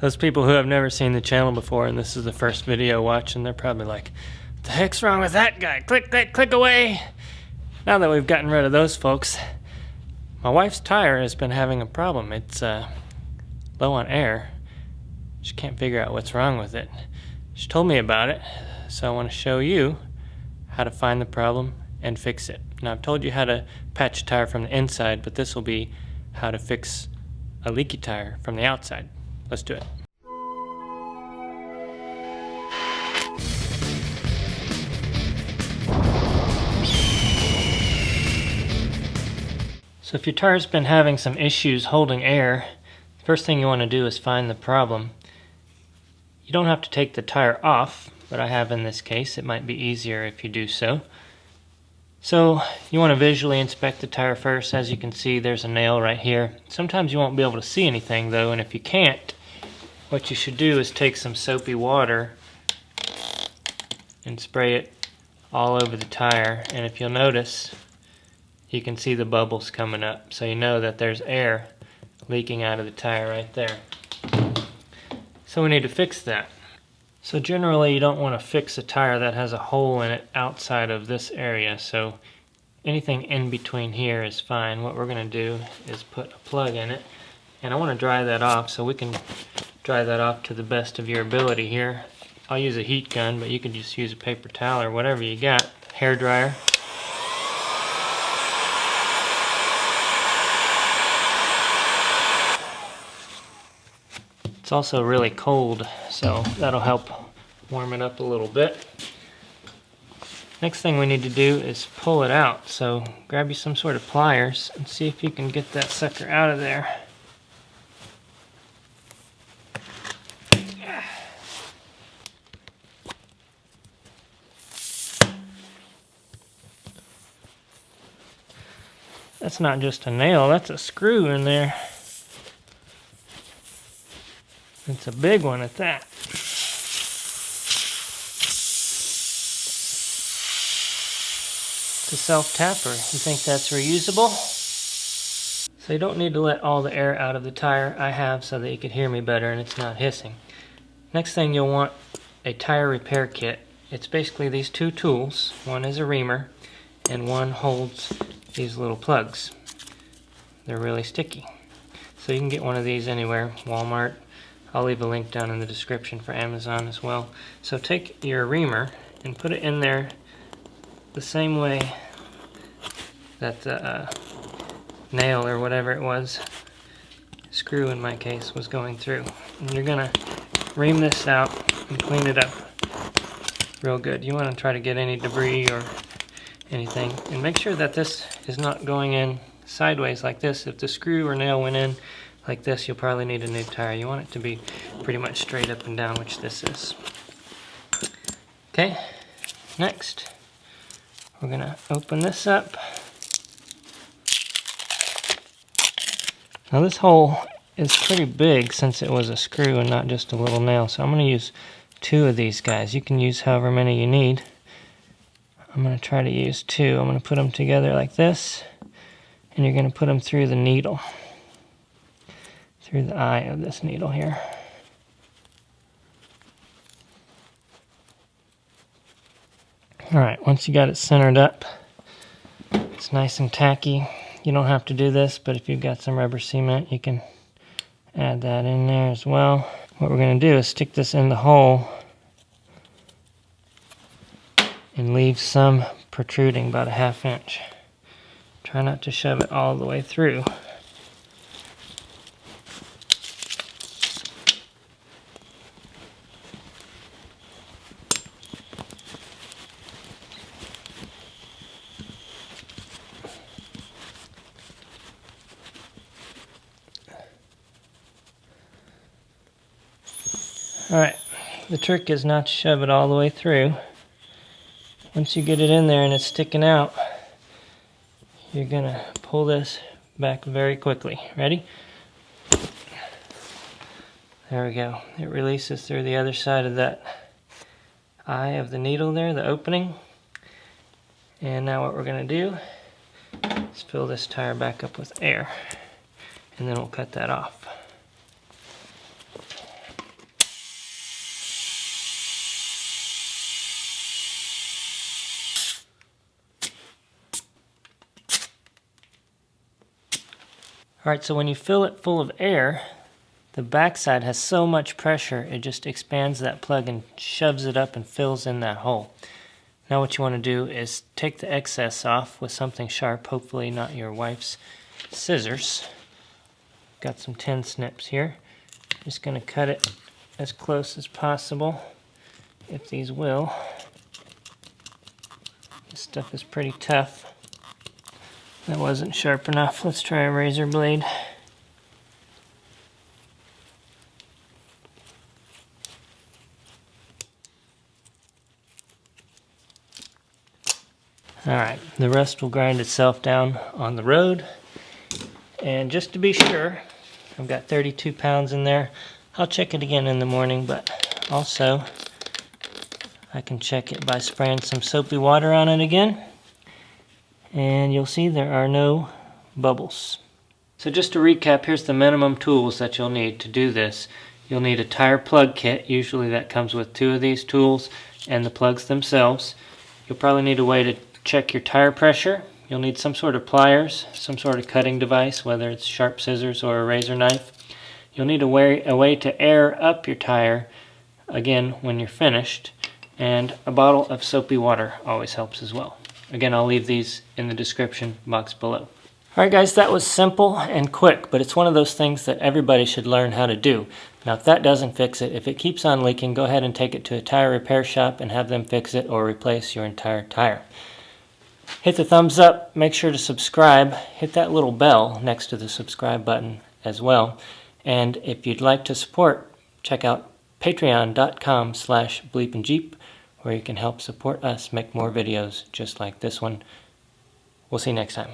Those people who have never seen the channel before and this is the first video watching, they're probably like, what the heck's wrong with that guy? Click that, click away. Now that we've gotten rid of those folks, my wife's tire has been having a problem. It's low on air. She can't figure out what's wrong with it. She told me about it, so I want to show you how to find the problem and fix it. Now, I've told you how to patch a tire from the inside, but this will be how to fix a leaky tire from the outside. Let's do it. So if your tire's been having some issues holding air, the first thing you want to do is find the problem. You don't have to take the tire off, but I have in this case. It might be easier if you do so. So you want to visually inspect the tire first. As you can see, there's a nail right here. Sometimes you won't be able to see anything though, and if you can't, what you should do is take some soapy water and spray it all over the tire, and if you'll notice, you can see the bubbles coming up, so you know that there's air leaking out of the tire right there. So we need to fix that. So generally you don't want to fix a tire that has a hole in it outside of this area, so anything in between here is fine. What we're going to do is put a plug in it, and I want to dry that off, so we can dry that off to the best of your ability here. I'll use a heat gun, but you can just use a paper towel or whatever you got. Hair dryer. It's also really cold, so that'll help warm it up a little bit. Next thing we need to do is pull it out, so grab you some sort of pliers and see if you can get that sucker out of there. That's not just a nail, that's a screw in there. It's a big one at that. It's a self-tapper. You think that's reusable? So you don't need to let all the air out of the tire. I have, so that you can hear me better and it's not hissing. Next thing, you'll want a tire repair kit. It's basically these two tools. One is a reamer and one holds these little plugs. They're really sticky. So you can get one of these anywhere, Walmart. I'll leave a link down in the description for Amazon as well. So take your reamer and put it in there the same way that the nail or whatever it was, screw in my case, was going through. And you're gonna ream this out and clean it up real good. You want to try to get any debris or anything, and make sure that this is not going in sideways like this. If the screw or nail went in like this, you'll probably need a new tire. You want it to be pretty much straight up and down, which this is. Okay, next we're gonna open this up. Now this hole is pretty big since it was a screw and not just a little nail, so I'm gonna use two of these guys. You can use however many you need. I'm gonna try to use two. I'm gonna put them together like this, and you're gonna put them through the needle. Through the eye of this needle here. Alright, once you got it centered up, it's nice and tacky. You don't have to do this, but if you've got some rubber cement, you can add that in there as well. What we're going to do is stick this in the hole and leave some protruding, about a ½ inch. Try not to shove it all the way through. Alright, the trick is not to shove it all the way through. Once you get it in there and it's sticking out, you're going to pull this back very quickly. Ready? There we go. It releases through the other side of that eye of the needle there, the opening. And now what we're going to do is fill this tire back up with air, and then we'll cut that off. Alright, so when you fill it full of air, the backside has so much pressure it just expands that plug and shoves it up and fills in that hole. Now what you want to do is take the excess off with something sharp, hopefully not your wife's scissors. Got some tin snips here. Just going to cut it as close as possible, if these will. This stuff is pretty tough. That wasn't sharp enough. Let's try a razor blade. Alright, the rest will grind itself down on the road. And just to be sure, I've got 32 pounds in there. I'll check it again in the morning, but also I can check it by spraying some soapy water on it again. And you'll see there are no bubbles. So just to recap, here's the minimum tools that you'll need to do this. You'll need a tire plug kit. Usually that comes with 2 of these tools and the plugs themselves. You'll probably need a way to check your tire pressure. You'll need some sort of pliers, some sort of cutting device, whether it's sharp scissors or a razor knife. You'll need a way to air up your tire, again, when you're finished. And a bottle of soapy water always helps as well. Again, I'll leave these in the description box below. Alright guys, that was simple and quick, but it's one of those things that everybody should learn how to do. Now if that doesn't fix it, if it keeps on leaking, go ahead and take it to a tire repair shop and have them fix it or replace your entire tire. Hit the thumbs up, make sure to subscribe, hit that little bell next to the subscribe button as well. And if you'd like to support, check out patreon.com/BleepinJeep, where you can help support us make more videos just like this one. We'll see you next time.